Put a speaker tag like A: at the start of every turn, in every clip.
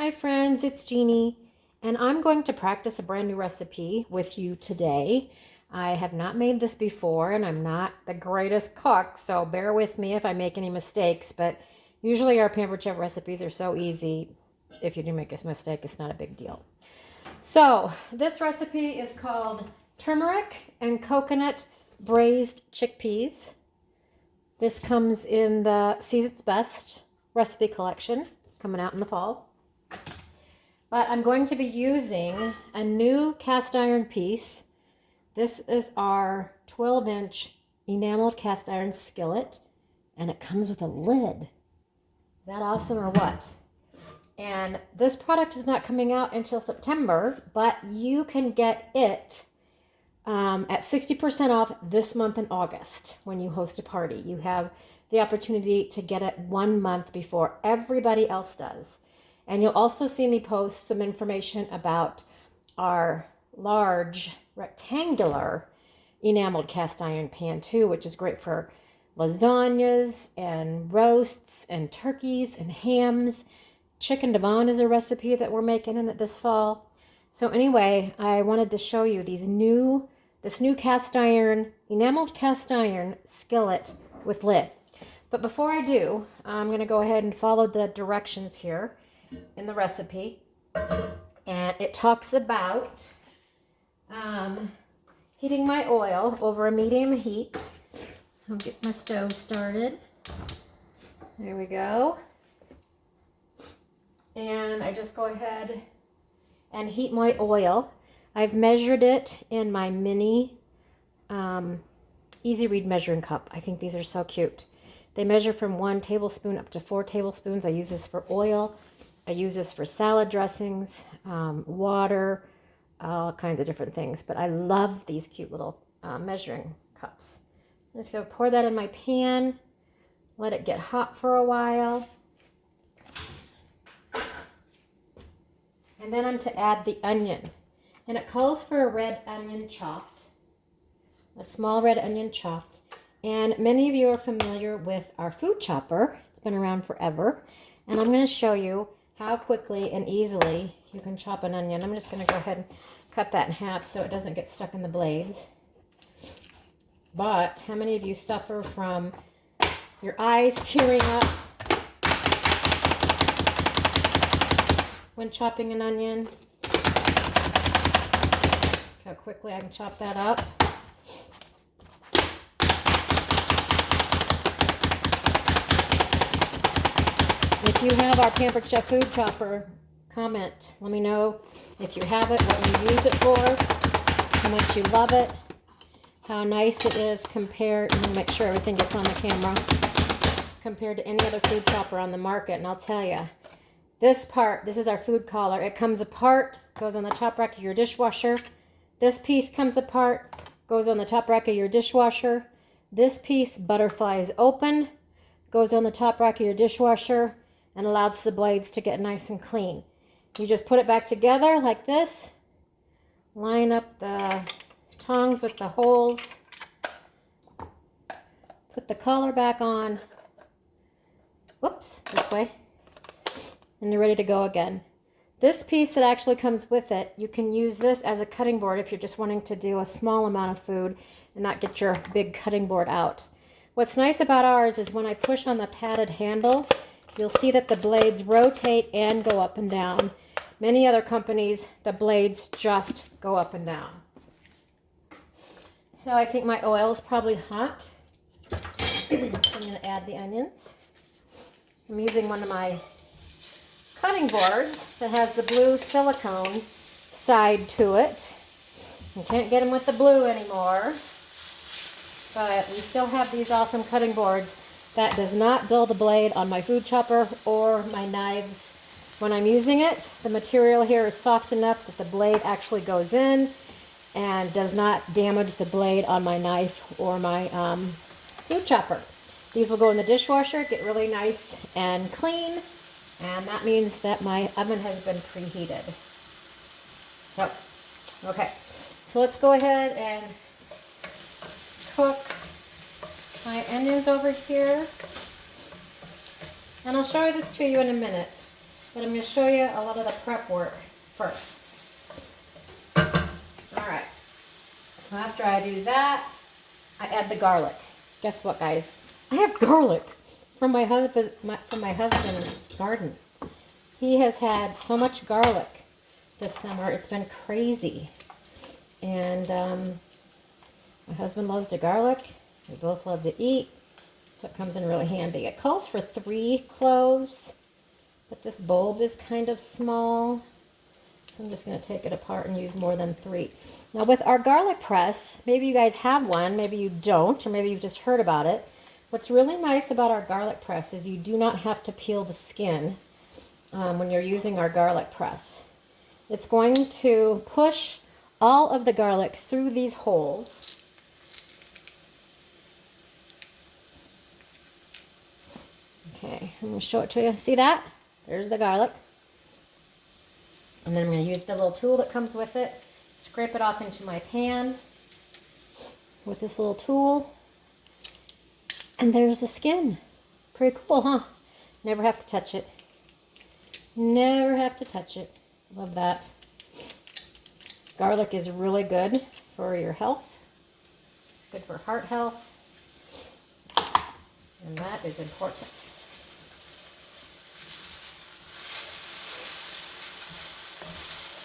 A: Hi friends, it's Jeannie, and I'm going to practice a brand new recipe with you today. I have not made this before, and I'm not the greatest cook, so bear with me if I make any mistakes, but usually our Pampered Chef recipes are so easy. If you do make a mistake, it's not a big deal. So this recipe is called turmeric and coconut braised chickpeas. This comes in the Season's Best recipe collection, coming out in the fall. But I'm going to be using a new cast iron piece. This is our 12-inch enameled cast iron skillet, and it comes with a lid. Is that awesome or what? And this product is not coming out until September, but you can get it at 60% off this month in August when you host a party. You have the opportunity to get it 1 month before everybody else does. And you'll also see me post some information about our large rectangular enameled cast iron pan too, which is great for lasagnas and roasts and turkeys and hams. Chicken Devon is a recipe that we're making in it this fall. So anyway, I wanted to show you this new cast iron, enameled cast iron skillet with lid. But before I do, I'm going to go ahead and follow the directions here in the recipe. And it talks about heating my oil over a medium heat. So I'll get my stove started. There we go. And I just go ahead and heat my oil. I've measured it in my mini Easy Read measuring cup. I think these are so cute. They measure from 1 tablespoon up to 4 tablespoons. I use this for oil. I use this for salad dressings, water, all kinds of different things. But I love these cute little measuring cups. I'm just going to pour that in my pan, let it get hot for a while. And then I'm to add the onion. And it calls for a red onion chopped, a small red onion chopped. And many of you are familiar with our food chopper. It's been around forever. And I'm going to show you how quickly and easily you can chop an onion. I'm just going to go ahead and cut that in half so it doesn't get stuck in the blades. But how many of you suffer from your eyes tearing up when chopping an onion? How quickly I can chop that up. If you have our Pampered Chef food chopper, comment. Let me know if you have it, what you use it for, how much you love it, how nice it is compared, and make sure everything gets on the camera, compared to any other food chopper on the market. And I'll tell you, this is our food collar. It comes apart, goes on the top rack of your dishwasher. This piece comes apart, goes on the top rack of your dishwasher. This piece butterflies open, goes on the top rack of your dishwasher, and allows the blades to get nice and clean. You just put it back together like this, line up the tongs with the holes, put the collar back on, whoops, this way, and you're ready to go again. This piece that actually comes with it, you can use this as a cutting board if you're just wanting to do a small amount of food and not get your big cutting board out. What's nice about ours is when I push on the padded handle, you'll see that the blades rotate and go up and down. Many other companies, the blades just go up and down. So I think my oil is probably hot. So I'm going to add the onions. I'm using one of my cutting boards that has the blue silicone side to it. You can't get them with the blue anymore, but we still have these awesome cutting boards that does not dull the blade on my food chopper or my knives when I'm using it. The material here is soft enough that the blade actually goes in and does not damage the blade on my knife or my food chopper. These will go in the dishwasher, get really nice and clean, and that means that my oven has been preheated. So, okay. So let's go ahead and cook my onions over here. And I'll show this to you in a minute. But I'm going to show you a lot of the prep work first. All right. So after I do that, I add the garlic. Guess what, guys? I have garlic from my husband's garden. He has had so much garlic this summer. It's been crazy. And my husband loves to garlic. We both love to eat. So it comes in really handy. It calls for 3 cloves, but this bulb is kind of small. So I'm just going to take it apart and use more than 3. Now with our garlic press, maybe you guys have one, maybe you don't, or maybe you've just heard about it. What's really nice about our garlic press is you do not have to peel the skin when you're using our garlic press. It's going to push all of the garlic through these holes. Okay, I'm going to show it to you. See that? There's the garlic. And then I'm going to use the little tool that comes with it, scrape it off into my pan with this little tool. And there's the skin. Pretty cool, huh? Never have to touch it. Never have to touch it. Love that. Garlic is really good for your health. It's good for heart health. And that is important.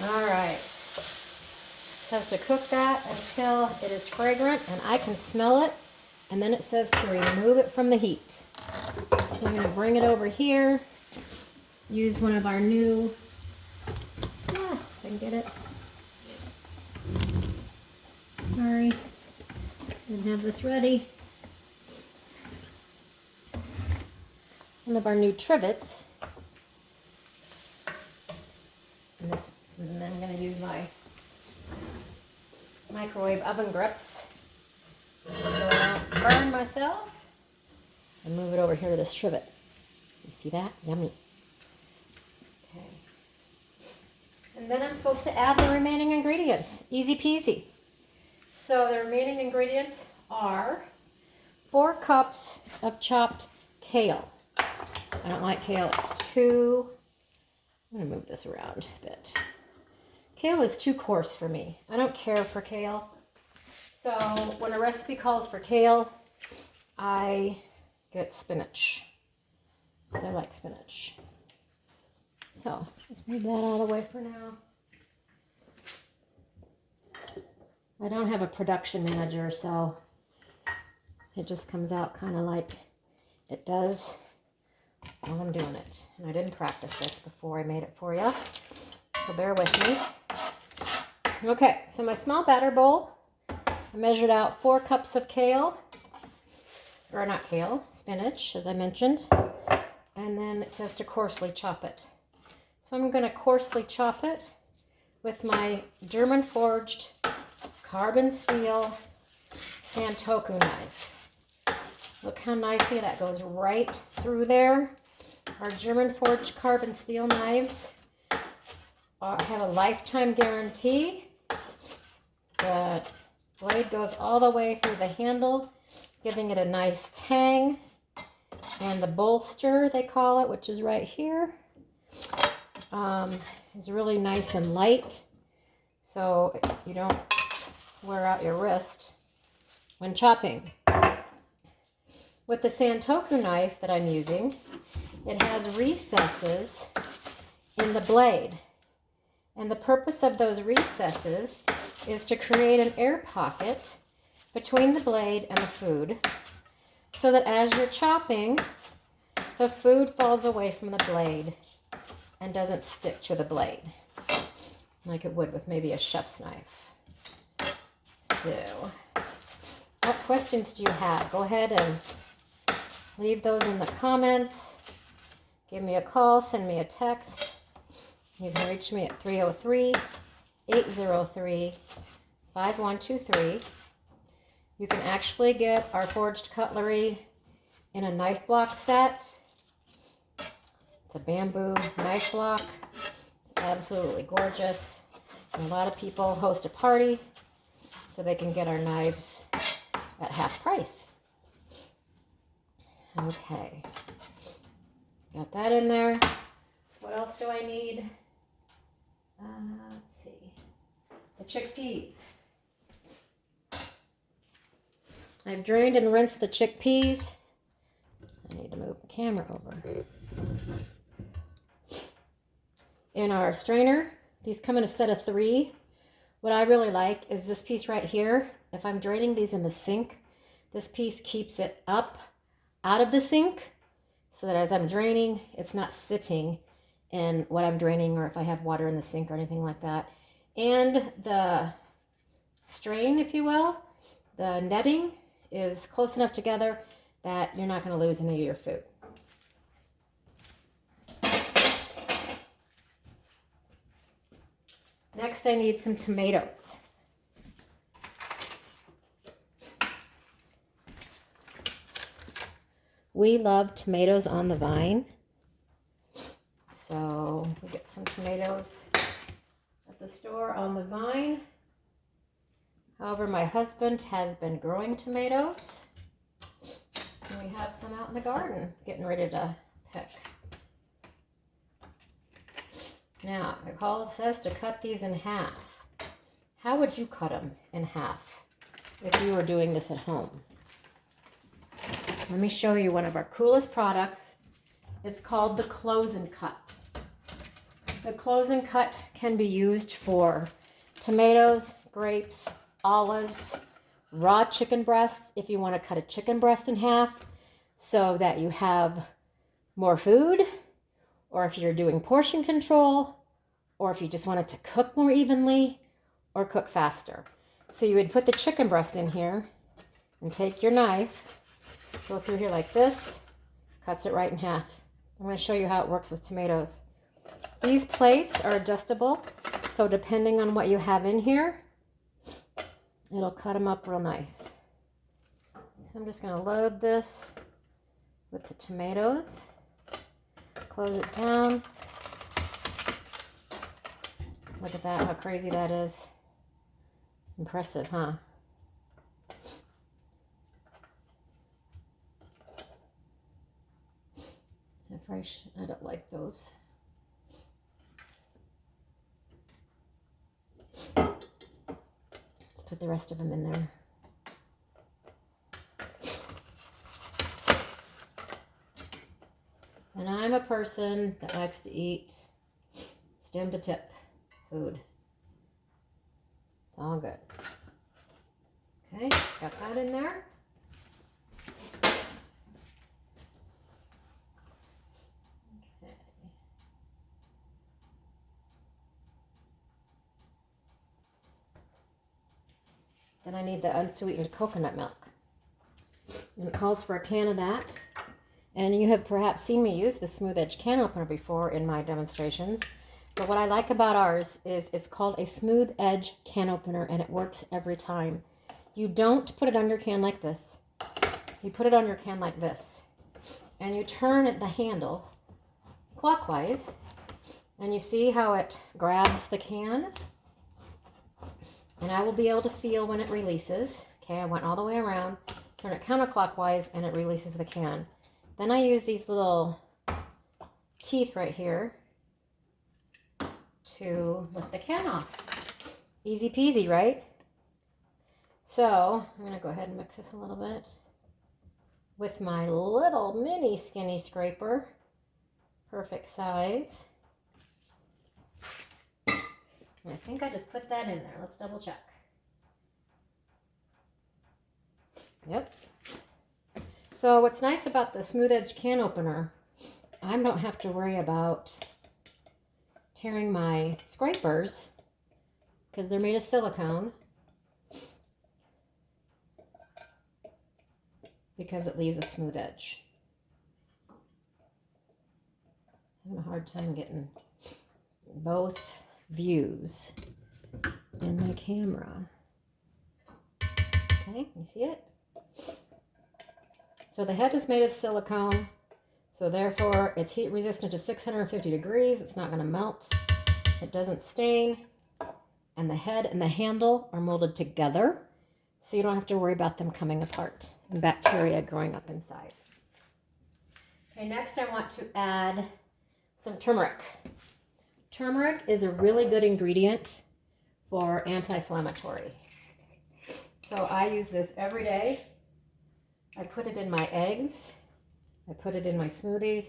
A: All right. It says to cook that until it is fragrant and I can smell it. And then it says to remove it from the heat. So I'm going to bring it over here. Use one of our new, if I can get it. Sorry, didn't have this ready. One of our new trivets. And then I'm going to use my microwave oven grips so I don't burn myself. And move it over here to this trivet. You see that? Yummy. Okay. And then I'm supposed to add the remaining ingredients. Easy peasy. So the remaining ingredients are 4 cups of chopped kale. I don't like kale. It's too... I'm going to move this around a bit. Kale is too coarse for me. I don't care for kale. So when a recipe calls for kale, I get spinach. Because I like spinach. So let's move that out of the way for now. I don't have a production manager, so it just comes out kind of like it does while I'm doing it. And I didn't practice this before I made it for you, so bear with me. Okay, so my small batter bowl, I measured out 4 cups of kale, or not kale, spinach, as I mentioned, and then it says to coarsely chop it. So I'm going to coarsely chop it with my German forged carbon steel Santoku knife. Look how nicely that goes right through there. Our German forged carbon steel knives have a lifetime guarantee. The blade goes all the way through the handle, giving it a nice tang. And the bolster, they call it, which is right here, is really nice and light, so you don't wear out your wrist when chopping. With the Santoku knife that I'm using, it has recesses in the blade. And the purpose of those recesses is to create an air pocket between the blade and the food, so that as you're chopping, the food falls away from the blade and doesn't stick to the blade like it would with maybe a chef's knife. So, what questions do you have? Go ahead and leave those in the comments. Give me a call, send me a text. You can reach me at 303-803-5123. You can actually get our forged cutlery in a knife block set. It's a bamboo knife block. It's absolutely gorgeous. And a lot of people host a party so they can get our knives at half price. Okay. Got that in there. What else do I need? Let's see. The chickpeas. I've drained and rinsed the chickpeas. I need to move the camera over. In our strainer, these come in a set of 3. What I really like is this piece right here. If I'm draining these in the sink, this piece keeps it up out of the sink so that as I'm draining, it's not sitting in what I'm draining or if I have water in the sink or anything like that. And the strain, if you will, the netting is close enough together that you're not going to lose any of your food. Next, I need some tomatoes. We love tomatoes on the vine. So we get some tomatoes at the store on the vine. However, my husband has been growing tomatoes. And we have some out in the garden getting ready to pick. Now, Nicole says to cut these in half. How would you cut them in half if you were doing this at home? Let me show you one of our coolest products. It's called the Close and Cut. The Close and Cut can be used for tomatoes, grapes, olives, raw chicken breasts if you want to cut a chicken breast in half so that you have more food, or if you're doing portion control, or if you just want it to cook more evenly or cook faster. So you would put the chicken breast in here and take your knife, go through here like this, cuts it right in half. I'm going to show you how it works with tomatoes. These plates are adjustable, so depending on what you have in here, it'll cut them up real nice. So I'm just going to load this with the tomatoes. Close it down. Look at that, how crazy that is. Impressive, huh? So fresh, I don't like those. Let's put the rest of them in there. And I'm a person that likes to eat stem to tip food. It's all good. Okay, got that in there. Okay. Then I need the unsweetened coconut milk. And it calls for a can of that. And you have perhaps seen me use the Smooth Edge can opener before in my demonstrations. But what I like about ours is it's called a Smooth Edge can opener, and it works every time. You don't put it on your can like this. You put it on your can like this. And you turn the handle clockwise. And you see how it grabs the can? And I will be able to feel when it releases. Okay, I went all the way around. Turn it counterclockwise, and it releases the can. Then I use these little teeth right here to lift the can off. Easy peasy, right? So I'm going to go ahead and mix this a little bit with my little mini skinny scraper. Perfect size. And I think I just put that in there. Let's double check. Yep. So what's nice about the Smooth Edge can opener, I don't have to worry about tearing my scrapers because they're made of silicone, because it leaves a smooth edge. I'm having a hard time getting both views in my camera. Okay, you see it? So the head is made of silicone, so therefore it's heat resistant to 650 degrees. It's not going to melt. It doesn't stain. And the head and the handle are molded together, so you don't have to worry about them coming apart and bacteria growing up inside. Okay, next I want to add some turmeric. Turmeric is a really good ingredient for anti-inflammatory. So I use this every day. I put it in my eggs. I put it in my smoothies.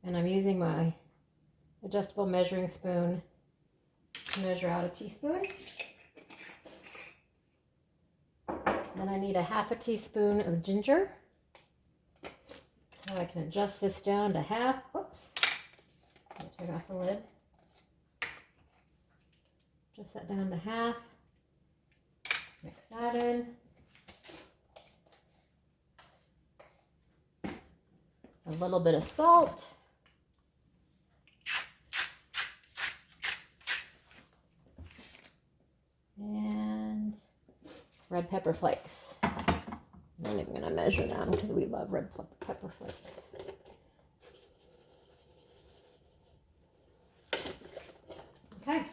A: And I'm using my adjustable measuring spoon to measure out a teaspoon. Then I need a half a teaspoon of ginger. So I can adjust this down to half. Oops. Take off the lid. Adjust that down to half. Mix that in. A little bit of salt. And red pepper flakes. I'm not even going to measure them because we love red pepper flakes. Okay.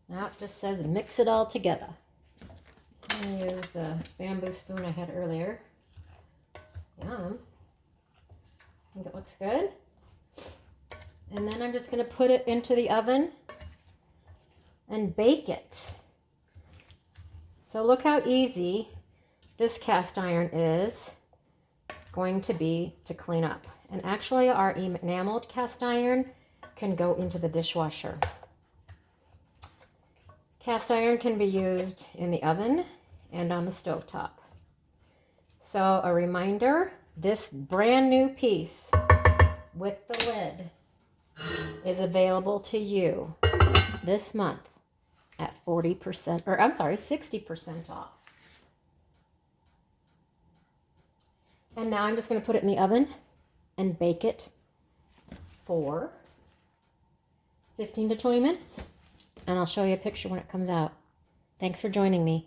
A: Now it just says mix it all together. I'm going to use the bamboo spoon I had earlier. Yum. I think it looks good. And then I'm just going to put it into the oven and bake it. So look how easy this cast iron is going to be to clean up. And actually our enameled cast iron can go into the dishwasher. Cast iron can be used in the oven and on the stovetop. So a reminder, this brand new piece with the lid is available to you this month at 40%, or I'm sorry, 60% off. And now I'm just going to put it in the oven and bake it for 15 to 20 minutes. And I'll show you a picture when it comes out. Thanks for joining me.